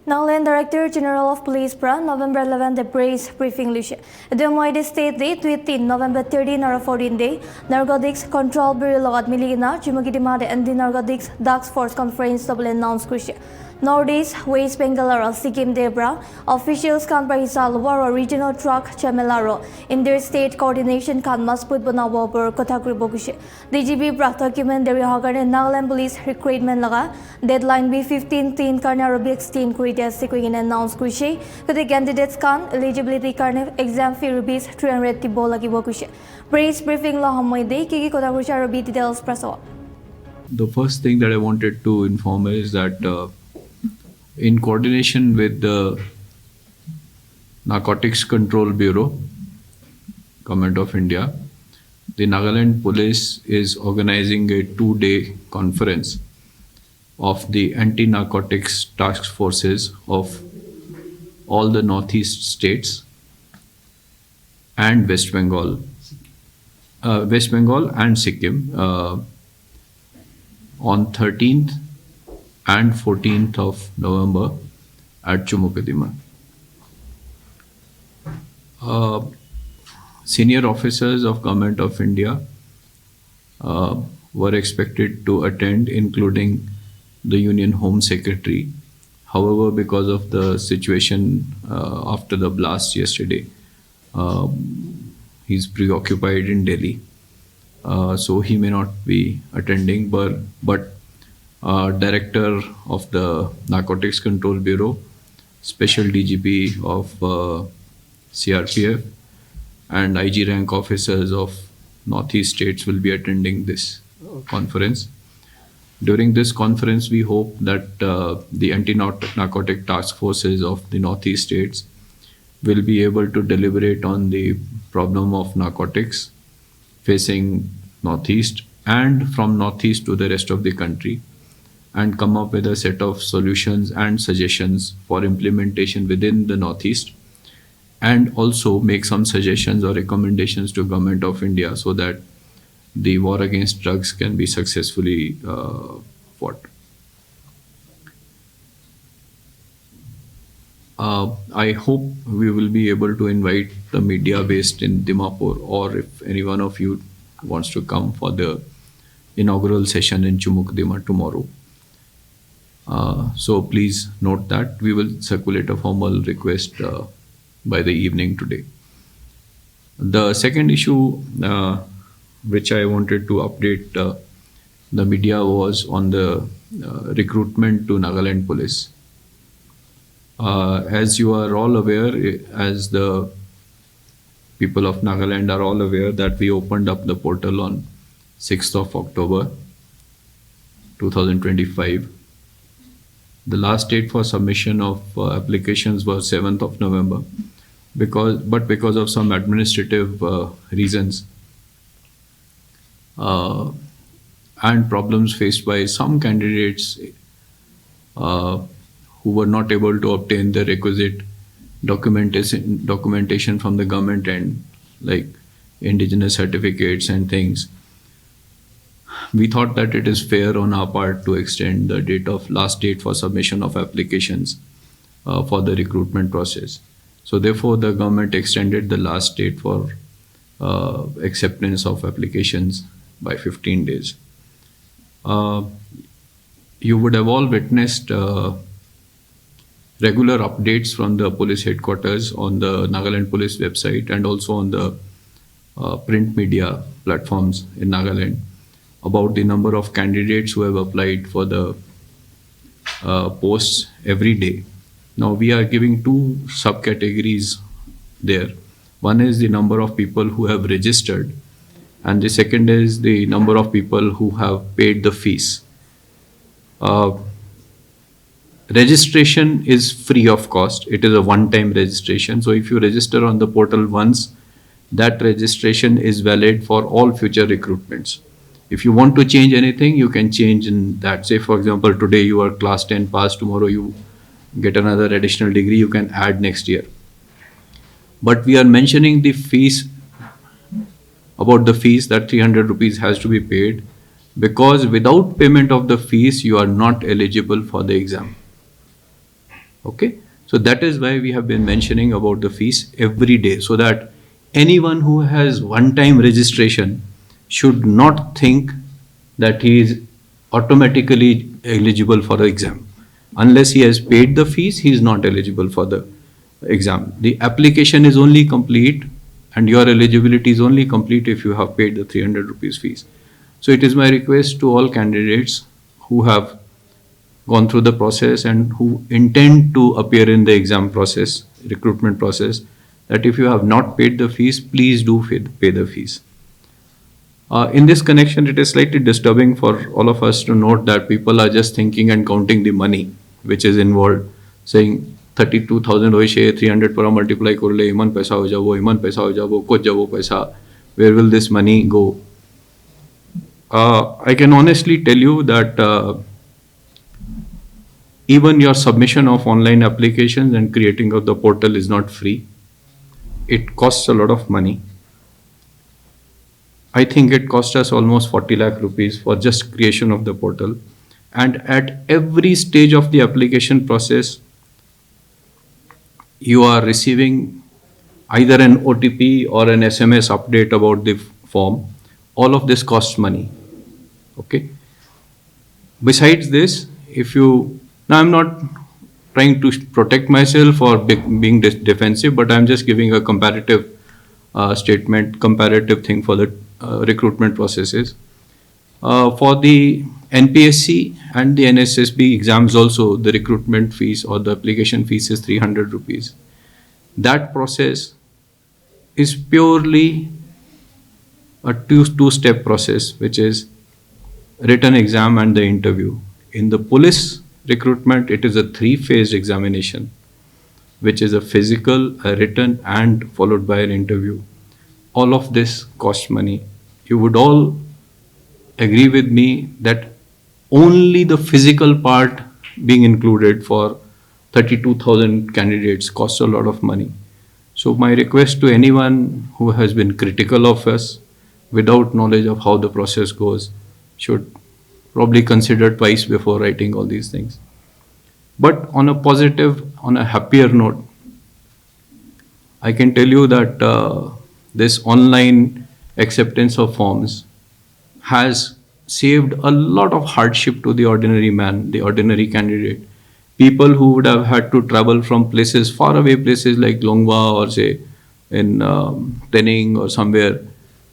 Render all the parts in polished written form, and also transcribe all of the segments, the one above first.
Nagaland Director General of Police Pra November 11 the Brace briefing Lucia. The Moide State Day 18 November 13 or 14 day Narcotics Control Bureau Logad Miligina Chumagidima the Anti-Narcotics Task Force Conference double announced Kushi. Northeast West Bengal Sikkim Debra officials can Pahisal Waro Regional Truck Chamelaro Interstate Coordination can must put Bonawar Kotakri Bokushi. DGB Bra document the Rihagan and Nagaland Police Recruitment Laga deadline be 15 teen Karna Ruby 16 Kuritia Sequin announced Kushi. Could the candidates can eligibility Karna exam fee rupees 300 Tibolaki Bokushi. Brace briefing law Hamoide Kiki Kotakusha Ruby details Praso. The first thing that I wanted to inform is that in coordination with the Narcotics Control Bureau, Government of India, the Nagaland Police is organizing a 2-day conference of the anti-narcotics task forces of all the northeast states and West Bengal and Sikkim on 13th and 14th of November at Chumukadima. Senior officers of Government of India were expected to attend, including the Union Home Secretary. However, because of the situation after the blast yesterday, he's preoccupied in Delhi, so he may not be attending, but Director of the Narcotics Control Bureau, Special DGP of CRPF, and IG rank officers of Northeast states will be attending this conference. During this conference, we hope that the anti-narcotic task forces of the Northeast states will be able to deliberate on the problem of narcotics facing Northeast and from Northeast to the rest of the country, and come up with a set of solutions and suggestions for implementation within the Northeast, and also make some suggestions or recommendations to Government of India so that the war against drugs can be successfully fought. I hope we will be able to invite the media based in Dimapur, or if any one of you wants to come for the inaugural session in Chumukdima tomorrow. So please note that we will circulate a formal request by the evening today. The second issue which I wanted to update the media was on the recruitment to Nagaland Police. As you are all aware, as the people of Nagaland are all aware, that we opened up the portal on 6th of October 2025. The last date for submission of applications was 7th of November, because of some administrative reasons and problems faced by some candidates who were not able to obtain the requisite documentation from the government end, like indigenous certificates and things. We thought that it is fair on our part to extend the last date for submission of applications for the recruitment process. So therefore, the government extended the last date for acceptance of applications by 15 days. You would have all witnessed regular updates from the police headquarters on the Nagaland Police website and also on the print media platforms in Nagaland about the number of candidates who have applied for the posts every day. Now we are giving two subcategories there. One is the number of people who have registered, and the second is the number of people who have paid the fees. Registration is free of cost. It is a one-time registration. So if you register on the portal once, that registration is valid for all future recruitments. If you want to change anything, you can change in that. Say, for example, today you are class 10 pass, tomorrow you get another additional degree, you can add next year. But we are mentioning the fees, about the fees, that 300 rupees has to be paid, because without payment of the fees, you are not eligible for the exam. Okay, so that is why we have been mentioning about the fees every day, so that anyone who has one time registration should not think that he is automatically eligible for the exam. Unless he has paid the fees, he is not eligible for the exam. The application is only complete and your eligibility is only complete if you have paid the 300 rupees fees. So it is my request to all candidates who have gone through the process and who intend to appear in the exam process, recruitment process, that if you have not paid the fees, please do pay the fees. In this connection, it is slightly disturbing for all of us to note that people are just thinking and counting the money which is involved, saying 32,000 hoishe 300 para multiply korle iman paisa ho jabo kuch jabo paisa, where will this money go? I can honestly tell you that even your submission of online applications and creating of the portal is not free. It costs a lot of money. I think it cost us almost 40 lakh rupees for just creation of the portal. And at every stage of the application process, you are receiving either an OTP or an SMS update about the form. All of this costs money. Okay. Besides this, if you, now I'm not trying to protect myself or being defensive, but I'm just giving a comparative statement, comparative thing for the recruitment processes. For the NPSC and the NSSB exams also, the recruitment fees or the application fees is 300 rupees. That process is purely a two-step process, which is written exam and the interview. In the police recruitment, it is a 3-phase examination, which is a physical, a written, and followed by an interview. All of this costs money. You would all agree with me that only the physical part being included for 32,000 candidates costs a lot of money. So my request to anyone who has been critical of us without knowledge of how the process goes should probably consider twice before writing all these things. But on a positive, on a happier note, I can tell you that this online acceptance of forms has saved a lot of hardship to the ordinary man, the ordinary candidate. People who would have had to travel from places, far away places like Longwa or say in Tening or somewhere,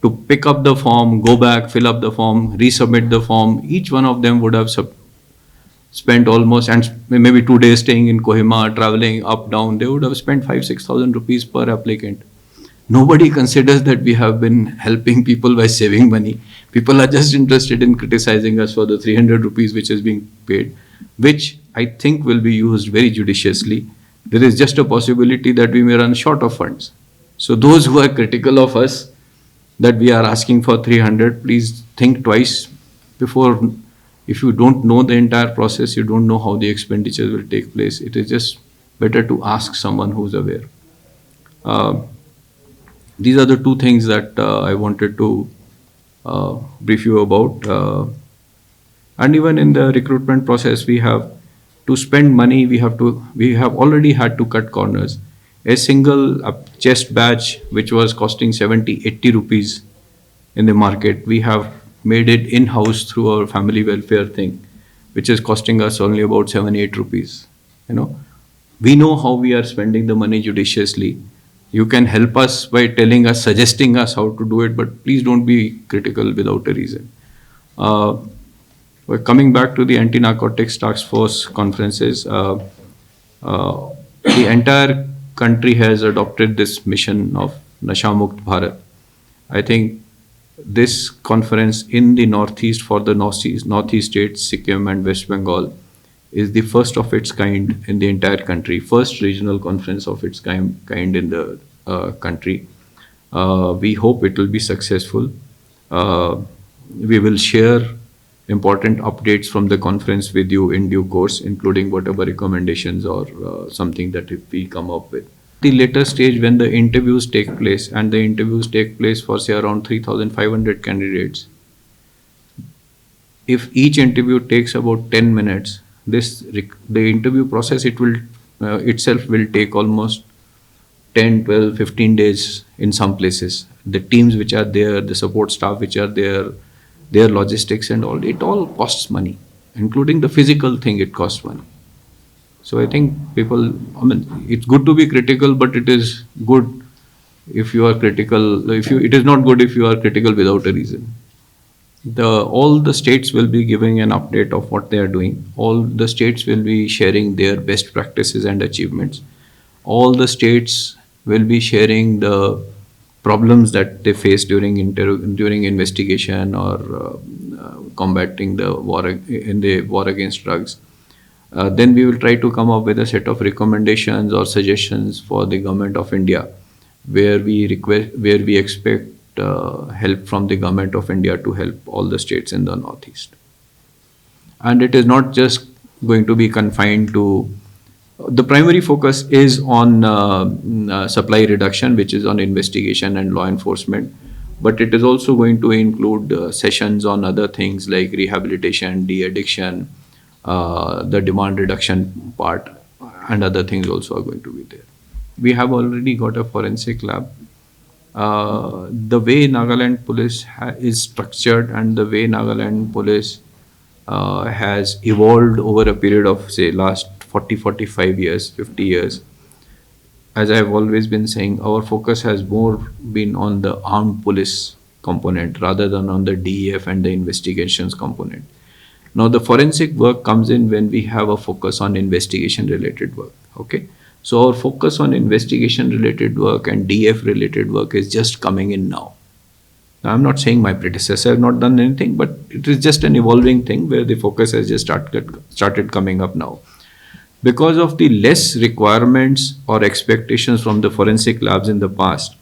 to pick up the form, go back, fill up the form, resubmit the form. Each one of them would have spent almost, and maybe 2 days staying in Kohima, traveling up, down. They would have spent 5,000-6,000 rupees per applicant. Nobody considers that we have been helping people by saving money. People are just interested in criticizing us for the 300 rupees which is being paid, which I think will be used very judiciously. There is just a possibility that we may run short of funds. So those who are critical of us that we are asking for 300, please think twice before. If you don't know the entire process, you don't know how the expenditures will take place. It is just better to ask someone who's aware. These are the two things that I wanted to brief you about. And even in the recruitment process, we have to spend money. We have already had to cut corners. A single chest badge, which was costing 70-80 rupees in the market, we have made it in-house through our family welfare thing, which is costing us only about 7-8 rupees. We know how we are spending the money judiciously. You can help us by telling us, suggesting us how to do it, but please don't be critical without a reason. We're coming back to the Anti-Narcotics Task Force conferences. The entire country has adopted this mission of Nasha Mukt Bharat. I think this conference in the Northeast for the Northeast states, Sikkim and West Bengal, is the first of its kind in the entire country, first regional conference of its kind in the country. We hope it will be successful. We will share important updates from the conference with you in due course, including whatever recommendations or something that we come up with. The later stage when the interviews take place, and the interviews take place for say around 3,500 candidates. If each interview takes about 10 minutes, the interview process, it will itself will take almost 10, 12, 15 days in some places. The teams which are there, the support staff which are there, their logistics and all, it all costs money, including the physical thing, it costs money. So I think people, I mean, it's good to be critical, but it is good if you are critical, it is not good if you are critical without a reason. All the states will be giving an update of what they are doing. All the states will be sharing their best practices and achievements. All the states will be sharing the problems that they face during investigation or combating the war against drugs. Then we will try to come up with a set of recommendations or suggestions for the government of India, where we expect help from the government of India to help all the states in the Northeast. And it is not just going to be confined to, the primary focus is on supply reduction, which is on investigation and law enforcement. But it is also going to include sessions on other things like rehabilitation, de-addiction, the demand reduction part, and other things also are going to be there. We have already got a forensic lab. The way Nagaland police is structured and the way Nagaland police has evolved over a period of, say, last 40, 45 years, 50 years. As I have always been saying, our focus has more been on the armed police component rather than on the DEF and the investigations component. Now, the forensic work comes in when we have a focus on investigation related work. Okay. So our focus on investigation related work and DF related work is just coming in now. Now, I'm not saying my predecessor have not done anything, but it is just an evolving thing where the focus has just started coming up now. Because of the less requirements or expectations from the forensic labs in the past,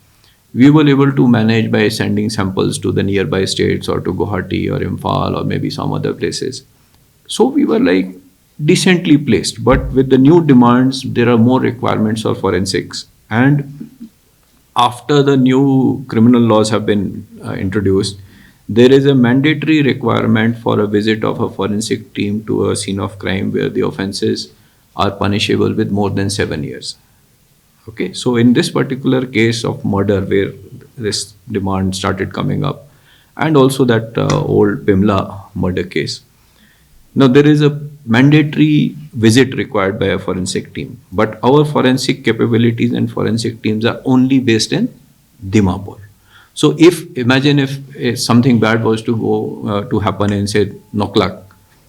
we were able to manage by sending samples to the nearby states or to Guwahati or Imphal or maybe some other places. So we were like decently placed, but with the new demands, there are more requirements for forensics. And after the new criminal laws have been introduced, there is a mandatory requirement for a visit of a forensic team to a scene of crime where the offenses are punishable with more than 7 years. Okay, so in this particular case of murder where this demand started coming up, and also that old Pimla murder case, now there is a mandatory visit required by a forensic team, but our forensic capabilities and forensic teams are only based in Dimapur. So imagine if something bad was to go to happen in, say, Noklak,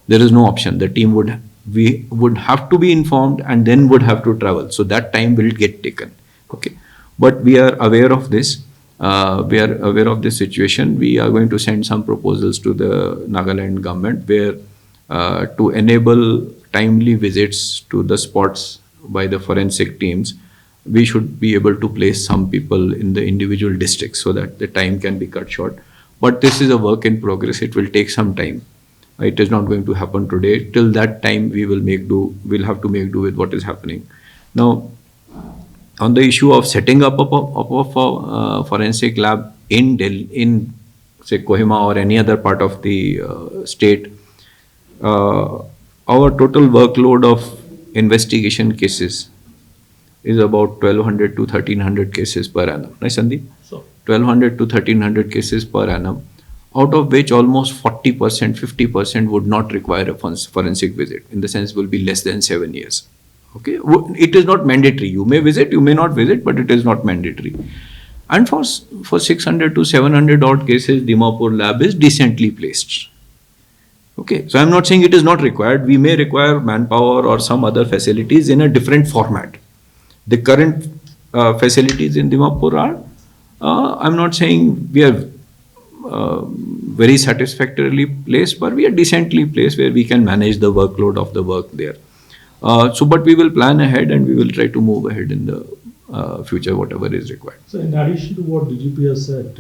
there is no option. The team we would have to be informed and then would have to travel. So that time will get taken. Okay, but we are aware of this. We are aware of this situation. We are going to send some proposals to the Nagaland government where to enable timely visits to the spots by the forensic teams, we should be able to place some people in the individual districts so that the time can be cut short. But this is a work in progress. It will take some time. It is not going to happen today. Till that time, we'll have to make do with what is happening. Now, on the issue of setting up a forensic lab in Delhi, in say Kohima or any other part of the state, our total workload of investigation cases is about 1200 to 1300 cases per annum. Right, Sandeep? So 1200 to 1300 cases per annum, out of which almost 40%, 50% would not require a forensic visit. In the sense, will be less than 7 years. Okay, it is not mandatory. You may visit, you may not visit, but it is not mandatory. And for 600 to 700 odd cases, Dimapur lab is decently placed. Okay, so I'm not saying it is not required. We may require manpower or some other facilities in a different format. The current facilities in Dimapur are, I'm not saying we are very satisfactorily placed, but we are decently placed where we can manage the workload of the work there. But we will plan ahead and we will try to move ahead in the future, whatever is required. So in addition to what DGP has said,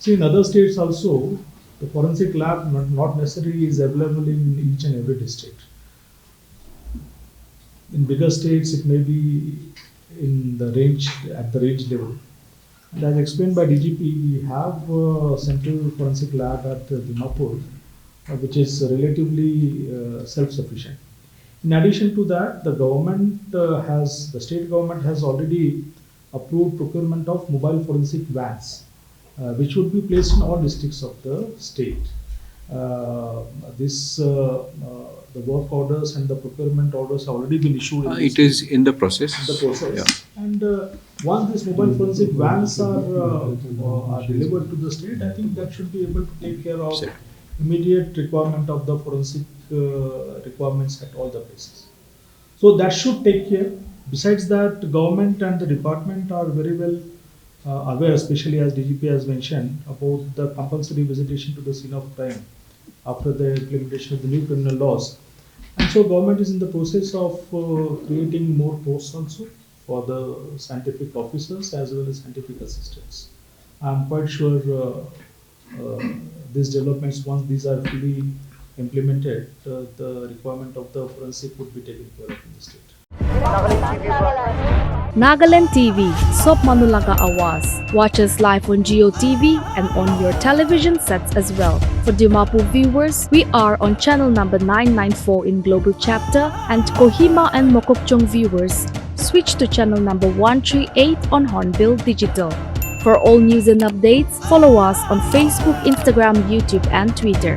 see in other states also, the forensic lab not necessarily is available in each and every district. In bigger states, it may be in the range, at the range level. And as explained by DGP, we have a central forensic lab at Dimapur, which is relatively self-sufficient. In addition to that, the state government has already approved procurement of mobile forensic vans, which would be placed in all districts of the state. Uh, this the work orders and the procurement orders have already been issued. It is in the process. The process. Yeah. And once these mobile forensic vans are delivered to the state, I think that should be able to take care of Sure. immediate requirement of the forensic requirements at all the places. So that should take care. Besides that, the government and the department are very well aware, especially as DGP has mentioned, about the compulsory visitation to the scene of crime after the implementation of the new criminal laws. And so government is in the process of creating more posts also for the scientific officers as well as scientific assistants. I'm quite sure these developments, once these are fully implemented, the requirement of the forensic would be taken care of in the state. Nagaland TV, Sop Manulaga Awas. Watch us live on Geo TV and on your television sets as well. For Dimapur viewers, we are on channel number 994 in Global Chapter, and Kohima and Mokokchung viewers, switch to channel number 138 on Hornbill Digital. For all news and updates, follow us on Facebook, Instagram, YouTube, and Twitter.